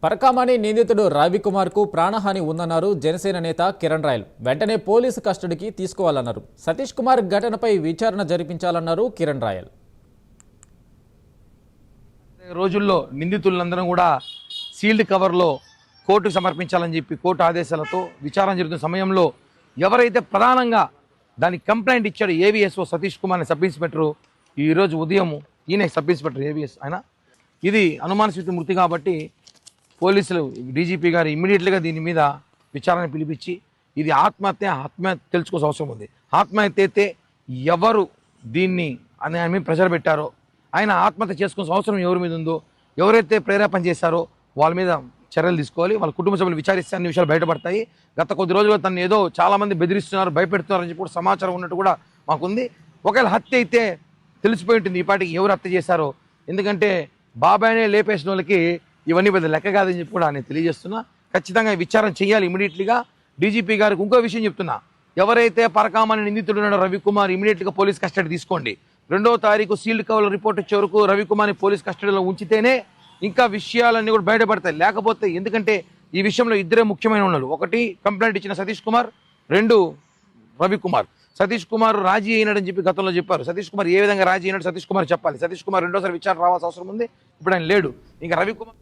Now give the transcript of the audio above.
పరకామణి నిందితుడు రవికుమార్కు ప్రాణహాని ఉందన్నారు జనసేన నేత కిరణ్ రాయల్. వెంటనే పోలీసు కస్టడీకి తీసుకోవాలన్నారు. సతీష్ కుమార్ ఘటనపై విచారణ జరిపించాలన్నారు కిరణ్ రాయల్. రోజుల్లో నిందితులందరం కూడా సీల్డ్ కవర్లో కోర్టుకు సమర్పించాలని చెప్పి కోర్టు ఆదేశాలతో విచారణ జరుగుతున్న సమయంలో ఎవరైతే ప్రధానంగా దానికి కంప్లైంట్ ఇచ్చాడో ఏవిఎస్ఓ సతీష్ కుమార్ అనే సబ్ ఇన్స్పెక్టరు ఈరోజు ఉదయం ఈయన సబ్ ఇన్స్పెక్టర్ ఏవిఎస్ ఆయన ఇది అనుమానాస్పద మృతి కాబట్టి పోలీసులు డీజీపీ గారు ఇమ్మీడియట్గా దీని మీద విచారణ పిలిపించి ఇది ఆత్మహత్య తెలుసుకోవాల్సిన అవసరం ఉంది. ఆత్మహత్య అయితే ఎవరు దీన్ని అని ఆయన మీద ప్రెషర్ పెట్టారో, ఆయన ఆత్మహత్య చేసుకోవాల్సిన అవసరం ఎవరి మీద ఉందో, ఎవరైతే ప్రేరేపణ చేశారో వాళ్ళ మీద చర్యలు తీసుకోవాలి. వాళ్ళ కుటుంబ సభ్యులు విచారిస్తే అన్ని విషయాలు బయటపడతాయి. గత కొద్ది రోజులుగా తను ఏదో చాలామంది బెదిరిస్తున్నారు, భయపెడుతున్నారు అని చెప్పి కూడా సమాచారం ఉన్నట్టు కూడా మాకుంది. ఒకవేళ హత్య అయితే తెలిసిపోయి ఉంటుంది ఈ పాటికి ఎవరు హత్య చేశారో. ఎందుకంటే బాబాయ్నే లేపేసిన వాళ్ళకి ఇవన్నీ పెద్ద లెక్క కాదని చెప్పి కూడా నేను తెలియజేస్తున్నా. ఖచ్చితంగా విచారణ చేయాలి ఇమీడియట్లీగా. డీజీపీ గారికి ఇంకో విషయం చెప్తున్నా, ఎవరైతే పరకామణి నిందితుడు ఉన్నాడో రవికుమార్ ఇమీడియట్గా పోలీస్ కస్టడీ తీసుకోండి. 2వ తారీఖు సీల్డ్ కవర్ రిపోర్ట్ వచ్చే వరకు రవికుమార్ని పోలీస్ కస్టడీలో ఉంచితేనే ఇంకా విషయాలన్నీ కూడా బయటపడతాయి. లేకపోతే ఎందుకంటే ఈ విషయంలో ఇద్దరే ముఖ్యమైన ఉన్నారు. ఒకటి కంప్లైంట్ ఇచ్చిన సతీష్ కుమార్, 2 రవికుమార్. సతీష్ కుమార్ రాజీ అయినాడని చెప్పి గతంలో చెప్పారు. సతీష్ కుమార్ ఏ విధంగా రాజీ అయినాడు సతీష్ కుమార్ చెప్పాలి. సతీష్ కుమార్ రెండోసారి విచారణ రావాల్సిన అవసరం ఉంది. ఇప్పుడు ఆయన లేడు. ఇంకా రవికుమార్